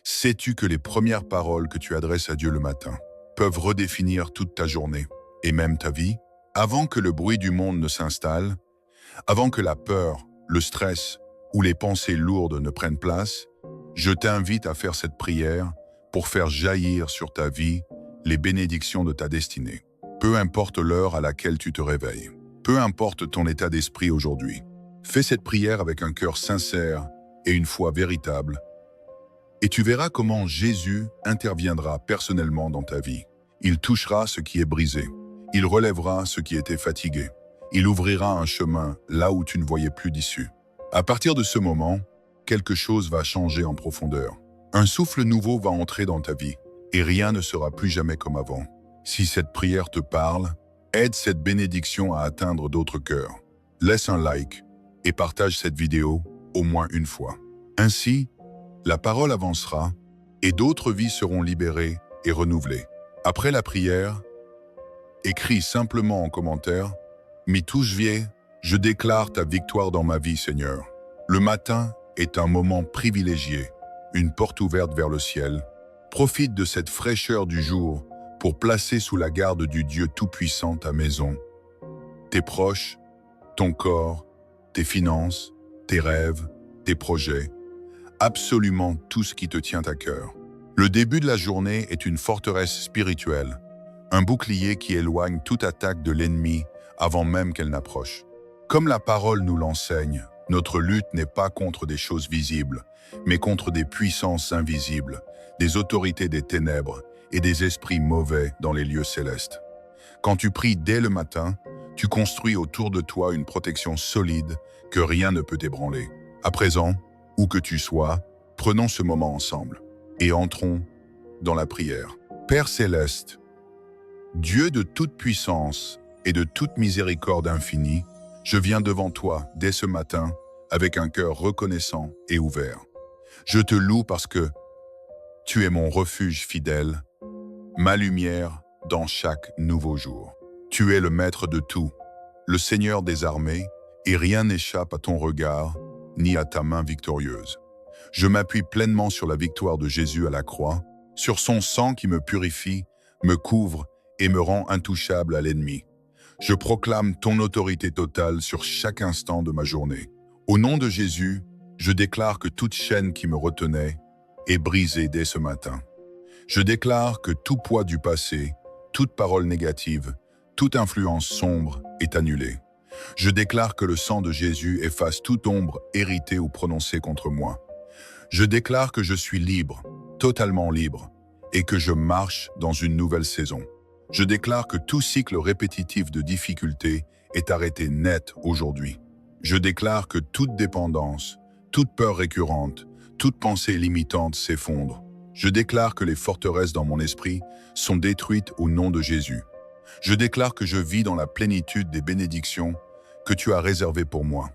Sais-tu que les premières paroles que tu adresses à Dieu le matin peuvent redéfinir toute ta journée et même ta vie? Avant que le bruit du monde ne s'installe, avant que la peur, le stress ou les pensées lourdes ne prennent place, je t'invite à faire cette prière pour faire jaillir sur ta vie les bénédictions de ta destinée. Peu importe l'heure à laquelle tu te réveilles, peu importe ton état d'esprit aujourd'hui, fais cette prière avec un cœur sincère et une foi véritable, et tu verras comment Jésus interviendra personnellement dans ta vie. Il touchera ce qui est brisé, il relèvera ce qui était fatigué, il ouvrira un chemin là où tu ne voyais plus d'issue. À partir de ce moment, quelque chose va changer en profondeur. Un souffle nouveau va entrer dans ta vie et rien ne sera plus jamais comme avant. Si cette prière te parle, aide cette bénédiction à atteindre d'autres cœurs. Laisse un like et partage cette vidéo au moins une fois. Ainsi, la parole avancera et d'autres vies seront libérées et renouvelées. Après la prière, écris simplement en commentaire « Mi touche vie, je déclare ta victoire dans ma vie, Seigneur ». Le matin est un moment privilégié, une porte ouverte vers le ciel. Profite de cette fraîcheur du jour pour placer sous la garde du Dieu Tout-Puissant ta maison, tes proches, ton corps, tes finances, tes rêves, tes projets, absolument tout ce qui te tient à cœur. Le début de la journée est une forteresse spirituelle, un bouclier qui éloigne toute attaque de l'ennemi avant même qu'elle n'approche. Comme la parole nous l'enseigne, notre lutte n'est pas contre des choses visibles, mais contre des puissances invisibles, des autorités des ténèbres et des esprits mauvais dans les lieux célestes. Quand tu pries dès le matin, tu construis autour de toi une protection solide que rien ne peut ébranler. À présent, où que tu sois, prenons ce moment ensemble et entrons dans la prière. Père céleste, Dieu de toute puissance et de toute miséricorde infinie, je viens devant toi dès ce matin avec un cœur reconnaissant et ouvert. Je te loue parce que tu es mon refuge fidèle, ma lumière dans chaque nouveau jour. Tu es le maître de tout, le Seigneur des armées, et rien n'échappe à ton regard ni à ta main victorieuse. Je m'appuie pleinement sur la victoire de Jésus à la croix, sur son sang qui me purifie, me couvre et me rend intouchable à l'ennemi. Je proclame ton autorité totale sur chaque instant de ma journée. Au nom de Jésus, je déclare que toute chaîne qui me retenait est brisée dès ce matin. Je déclare que tout poids du passé, toute parole négative, toute influence sombre est annulée. Je déclare que le sang de Jésus efface toute ombre héritée ou prononcée contre moi. Je déclare que je suis libre, totalement libre, et que je marche dans une nouvelle saison. Je déclare que tout cycle répétitif de difficultés est arrêté net aujourd'hui. Je déclare que toute dépendance, toute peur récurrente, toute pensée limitante s'effondre. Je déclare que les forteresses dans mon esprit sont détruites au nom de Jésus. Je déclare que je vis dans la plénitude des bénédictions que tu as réservées pour moi.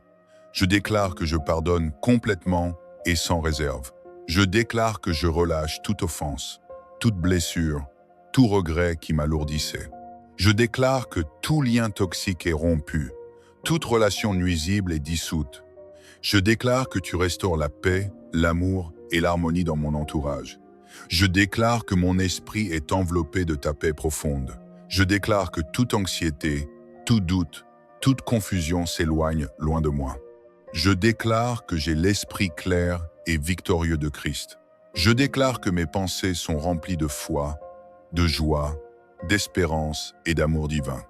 Je déclare que je pardonne complètement et sans réserve. Je déclare que je relâche toute offense, toute blessure, tout regret qui m'alourdissait. Je déclare que tout lien toxique est rompu, toute relation nuisible est dissoute. Je déclare que tu restaures la paix, l'amour et l'harmonie dans mon entourage. Je déclare que mon esprit est enveloppé de ta paix profonde. Je déclare que toute anxiété, tout doute, toute confusion s'éloigne loin de moi. Je déclare que j'ai l'esprit clair et victorieux de Christ. Je déclare que mes pensées sont remplies de foi, de joie, d'espérance et d'amour divin.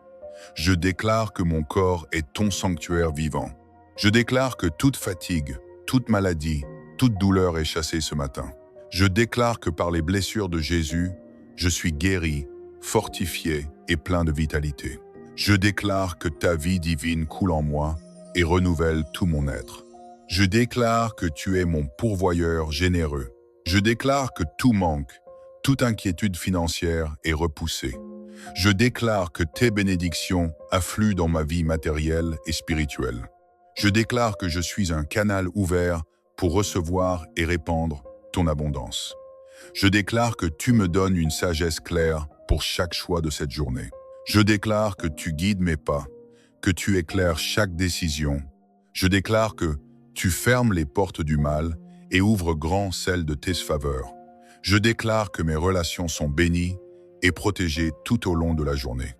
Je déclare que mon corps est ton sanctuaire vivant. Je déclare que toute fatigue, toute maladie, toute douleur est chassée ce matin. Je déclare que par les blessures de Jésus, je suis guéri, fortifié et plein de vitalité. Je déclare que ta vie divine coule en moi et renouvelle tout mon être. Je déclare que tu es mon pourvoyeur généreux. Je déclare que tout manque, toute inquiétude financière est repoussée. Je déclare que tes bénédictions affluent dans ma vie matérielle et spirituelle. Je déclare que je suis un canal ouvert pour recevoir et répandre ton abondance. Je déclare que tu me donnes une sagesse claire pour chaque choix de cette journée. Je déclare que tu guides mes pas, que tu éclaires chaque décision. Je déclare que tu fermes les portes du mal et ouvres grand celles de tes faveurs. Je déclare que mes relations sont bénies et protégées tout au long de la journée.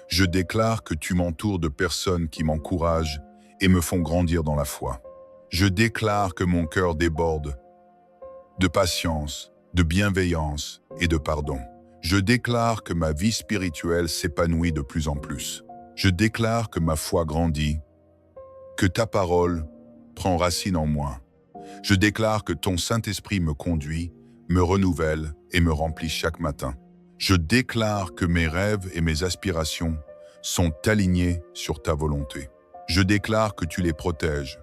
Je déclare que tu m'entoures de personnes qui m'encouragent et me font grandir dans la foi. Je déclare que mon cœur déborde de patience, de bienveillance et de pardon. Je déclare que ma vie spirituelle s'épanouit de plus en plus. Je déclare que ma foi grandit, que ta parole prend racine en moi. Je déclare que ton Saint-Esprit me conduit, me renouvelle et me remplit chaque matin. Je déclare que mes rêves et mes aspirations sont alignés sur ta volonté. Je déclare que tu les protèges,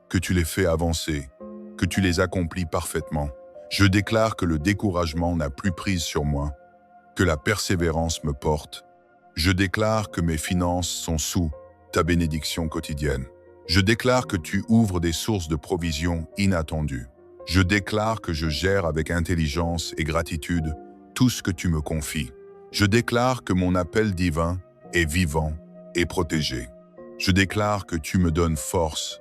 que tu les fais avancer, que tu les accomplis parfaitement. Je déclare que le découragement n'a plus prise sur moi, que la persévérance me porte. Je déclare que mes finances sont sous ta bénédiction quotidienne. Je déclare que tu ouvres des sources de provision inattendues. Je déclare que je gère avec intelligence et gratitude tout ce que tu me confies. Je déclare que mon appel divin est vivant et protégé. Je déclare que tu me donnes force,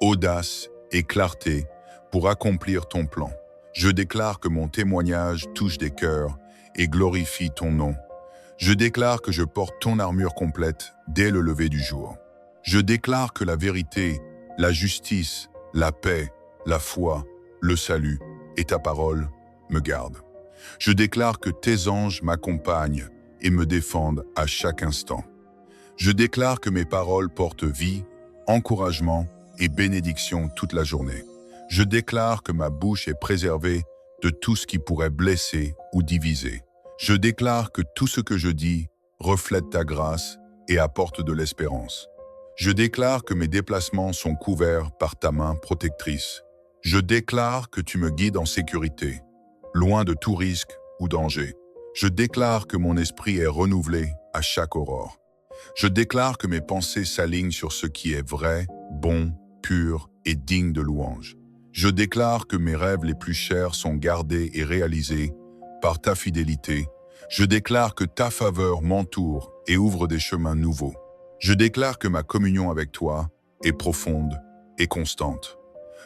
audace et clarté pour accomplir ton plan. Je déclare que mon témoignage touche des cœurs et glorifie ton nom. Je déclare que je porte ton armure complète dès le lever du jour. Je déclare que la vérité, la justice, la paix, la foi, le salut et ta parole me gardent. Je déclare que tes anges m'accompagnent et me défendent à chaque instant. Je déclare que mes paroles portent vie, encouragement et bénédiction toute la journée. Je déclare que ma bouche est préservée de tout ce qui pourrait blesser ou diviser. Je déclare que tout ce que je dis reflète ta grâce et apporte de l'espérance. Je déclare que mes déplacements sont couverts par ta main protectrice. Je déclare que tu me guides en sécurité, loin de tout risque ou danger. Je déclare que mon esprit est renouvelé à chaque aurore. Je déclare que mes pensées s'alignent sur ce qui est vrai, bon, pur et digne de louange. Je déclare que mes rêves les plus chers sont gardés et réalisés par ta fidélité. Je déclare que ta faveur m'entoure et ouvre des chemins nouveaux. Je déclare que ma communion avec toi est profonde et constante.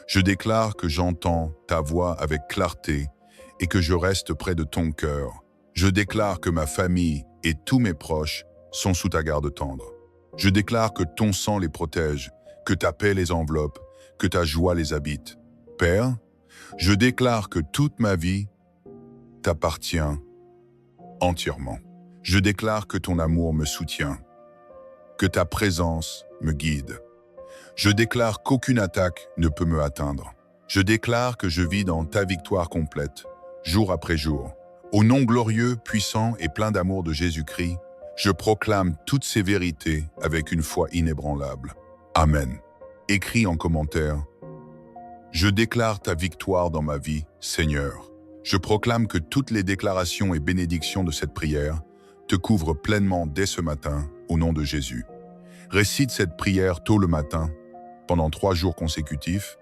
Je déclare que j'entends ta voix avec clarté et que je reste près de ton cœur. Je déclare que ma famille et tous mes proches sont sous ta garde tendre. Je déclare que ton sang les protège, que ta paix les enveloppe, que ta joie les habite. Père, je déclare que toute ma vie t'appartient entièrement. Je déclare que ton amour me soutient, que ta présence me guide. Je déclare qu'aucune attaque ne peut me atteindre. Je déclare que je vis dans ta victoire complète, jour après jour. Au nom glorieux, puissant et plein d'amour de Jésus-Christ, je proclame toutes ces vérités avec une foi inébranlable. Amen. Écris en commentaire: je déclare ta victoire dans ma vie, Seigneur. Je proclame que toutes les déclarations et bénédictions de cette prière te couvrent pleinement dès ce matin, au nom de Jésus. Récite cette prière tôt le matin, pendant 3 jours consécutifs,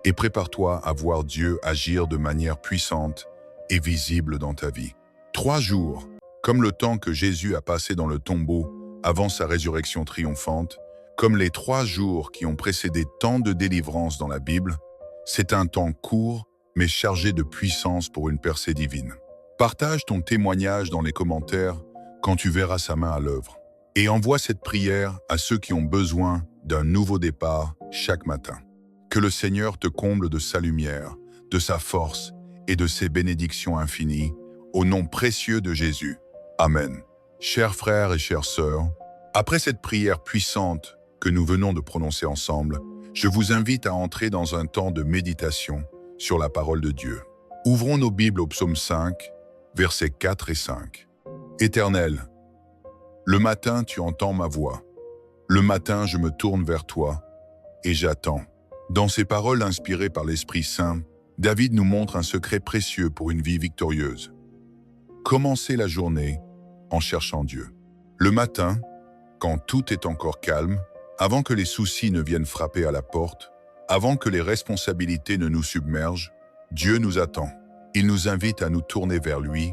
et prépare-toi à voir Dieu agir de manière puissante et visible dans ta vie. 3 jours, comme le temps que Jésus a passé dans le tombeau avant sa résurrection triomphante, comme les 3 jours qui ont précédé tant de délivrances dans la Bible, c'est un temps court, mais chargé de puissance pour une percée divine. Partage ton témoignage dans les commentaires quand tu verras sa main à l'œuvre. Et envoie cette prière à ceux qui ont besoin d'un nouveau départ chaque matin. Que le Seigneur te comble de sa lumière, de sa force et de ses bénédictions infinies, au nom précieux de Jésus. Amen. Chers frères et chères sœurs, après cette prière puissante que nous venons de prononcer ensemble, je vous invite à entrer dans un temps de méditation sur la parole de Dieu. Ouvrons nos Bibles au psaume 5, versets 4 et 5. Éternel, le matin tu entends ma voix. Le matin je me tourne vers toi et j'attends. Dans ces paroles inspirées par l'Esprit Saint, David nous montre un secret précieux pour une vie victorieuse. Commencez la journée en cherchant Dieu. Le matin, quand tout est encore calme, avant que les soucis ne viennent frapper à la porte, avant que les responsabilités ne nous submergent, Dieu nous attend. Il nous invite à nous tourner vers lui,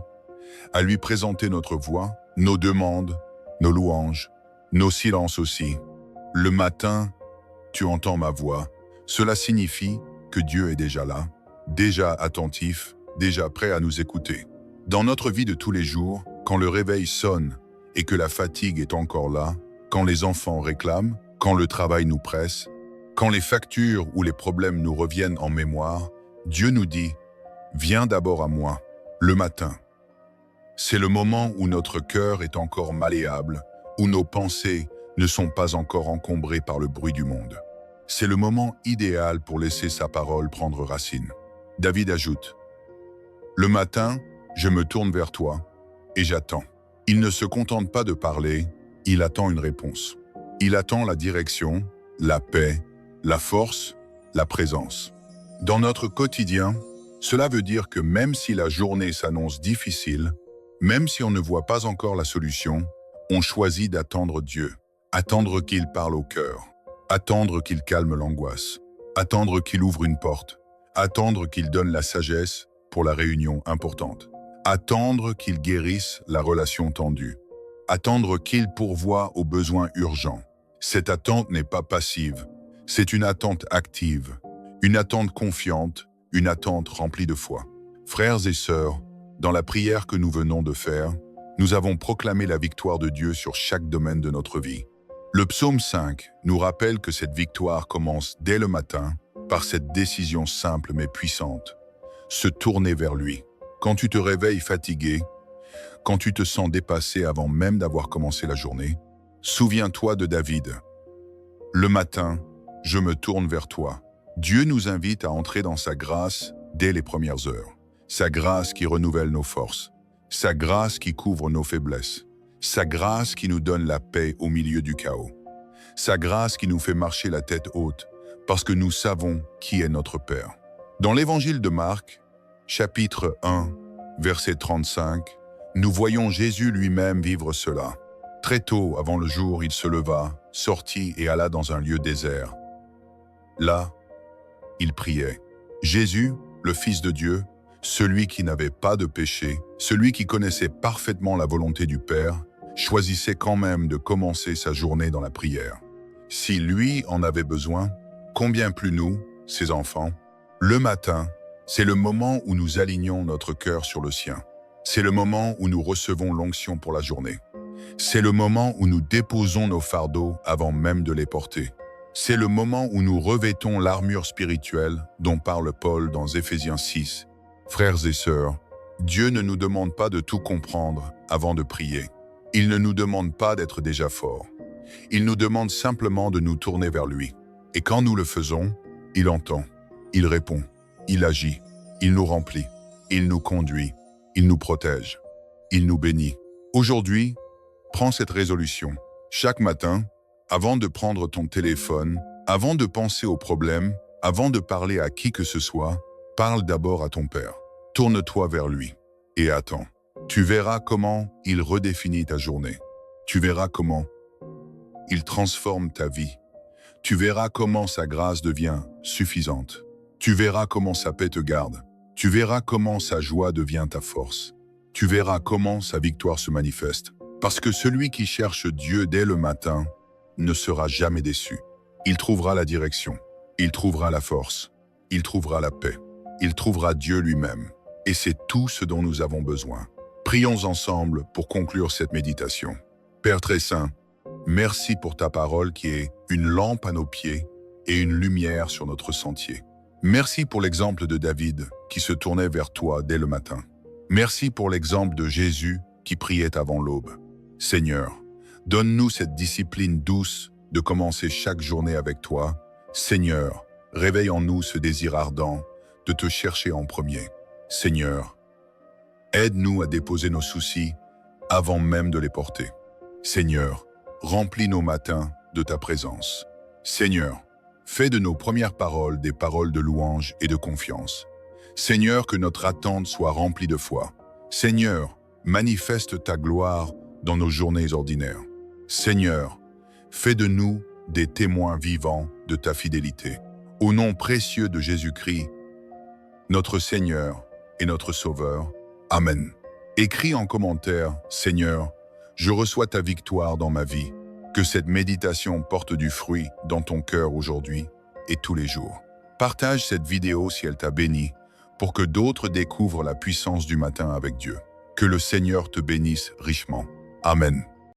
à lui présenter notre voix, nos demandes, nos louanges, nos silences aussi. Le matin, tu entends ma voix. Cela signifie que Dieu est déjà là, déjà attentif, déjà prêt à nous écouter. Dans notre vie de tous les jours, quand le réveil sonne et que la fatigue est encore là, quand les enfants réclament, quand le travail nous presse, quand les factures ou les problèmes nous reviennent en mémoire, Dieu nous dit « Viens d'abord à moi, le matin ». C'est le moment où notre cœur est encore malléable, où nos pensées ne sont pas encore encombrées par le bruit du monde. C'est le moment idéal pour laisser sa parole prendre racine. David ajoute « Le matin, je me tourne vers toi et j'attends ». Il ne se contente pas de parler, il attend une réponse. Il attend la direction, la paix, la force, la présence. Dans notre quotidien, cela veut dire que même si la journée s'annonce difficile, même si on ne voit pas encore la solution, on choisit d'attendre Dieu, attendre qu'il parle au cœur, attendre qu'il calme l'angoisse, attendre qu'il ouvre une porte, attendre qu'il donne la sagesse pour la réunion importante, attendre qu'il guérisse la relation tendue, attendre qu'il pourvoie aux besoins urgents. Cette attente n'est pas passive, c'est une attente active, une attente confiante, une attente remplie de foi. Frères et sœurs, dans la prière que nous venons de faire, nous avons proclamé la victoire de Dieu sur chaque domaine de notre vie. Le psaume 5 nous rappelle que cette victoire commence dès le matin par cette décision simple mais puissante, se tourner vers lui. Quand tu te réveilles fatigué, quand tu te sens dépassé avant même d'avoir commencé la journée, souviens-toi de David. Le matin, je me tourne vers toi. Dieu nous invite à entrer dans sa grâce dès les premières heures. Sa grâce qui renouvelle nos forces, sa grâce qui couvre nos faiblesses, sa grâce qui nous donne la paix au milieu du chaos, sa grâce qui nous fait marcher la tête haute parce que nous savons qui est notre Père. Dans l'évangile de Marc, chapitre 1, verset 35, nous voyons Jésus lui-même vivre cela. Très tôt avant le jour, il se leva, sortit et alla dans un lieu désert. Là, il priait. Jésus, le Fils de Dieu, celui qui n'avait pas de péché, celui qui connaissait parfaitement la volonté du Père, choisissait quand même de commencer sa journée dans la prière. Si lui en avait besoin, combien plus nous, ses enfants? Le matin, c'est le moment où nous alignons notre cœur sur le sien. C'est le moment où nous recevons l'onction pour la journée. C'est le moment où nous déposons nos fardeaux avant même de les porter. C'est le moment où nous revêtons l'armure spirituelle dont parle Paul dans Éphésiens 6. Frères et sœurs, Dieu ne nous demande pas de tout comprendre avant de prier. Il ne nous demande pas d'être déjà forts. Il nous demande simplement de nous tourner vers lui. Et quand nous le faisons, il entend, il répond, il agit, il nous remplit, il nous conduit, il nous protège, il nous bénit. Aujourd'hui, prends cette résolution. Chaque matin, avant de prendre ton téléphone, avant de penser aux problèmes, avant de parler à qui que ce soit, parle d'abord à ton Père. Tourne-toi vers lui et attends. Tu verras comment il redéfinit ta journée. Tu verras comment il transforme ta vie. Tu verras comment sa grâce devient suffisante. Tu verras comment sa paix te garde. Tu verras comment sa joie devient ta force. Tu verras comment sa victoire se manifeste. Parce que celui qui cherche Dieu dès le matin ne sera jamais déçu. Il trouvera la direction. Il trouvera la force. Il trouvera la paix. Il trouvera Dieu lui-même. Et c'est tout ce dont nous avons besoin. Prions ensemble pour conclure cette méditation. Père très saint, merci pour ta parole qui est une lampe à nos pieds et une lumière sur notre sentier. Merci pour l'exemple de David qui se tournait vers toi dès le matin. Merci pour l'exemple de Jésus qui priait avant l'aube. Seigneur, donne-nous cette discipline douce de commencer chaque journée avec toi. Seigneur, réveille en nous ce désir ardent de te chercher en premier. Seigneur, aide-nous à déposer nos soucis avant même de les porter. Seigneur, remplis nos matins de ta présence. Seigneur, fais de nos premières paroles des paroles de louange et de confiance. Seigneur, que notre attente soit remplie de foi. Seigneur, manifeste ta gloire dans nos journées ordinaires. Seigneur, fais de nous des témoins vivants de ta fidélité. Au nom précieux de Jésus-Christ, notre Seigneur et notre Sauveur. Amen. Écris en commentaire, Seigneur, je reçois ta victoire dans ma vie. Que cette méditation porte du fruit dans ton cœur aujourd'hui et tous les jours. Partage cette vidéo si elle t'a béni pour que d'autres découvrent la puissance du matin avec Dieu. Que le Seigneur te bénisse richement. Amen.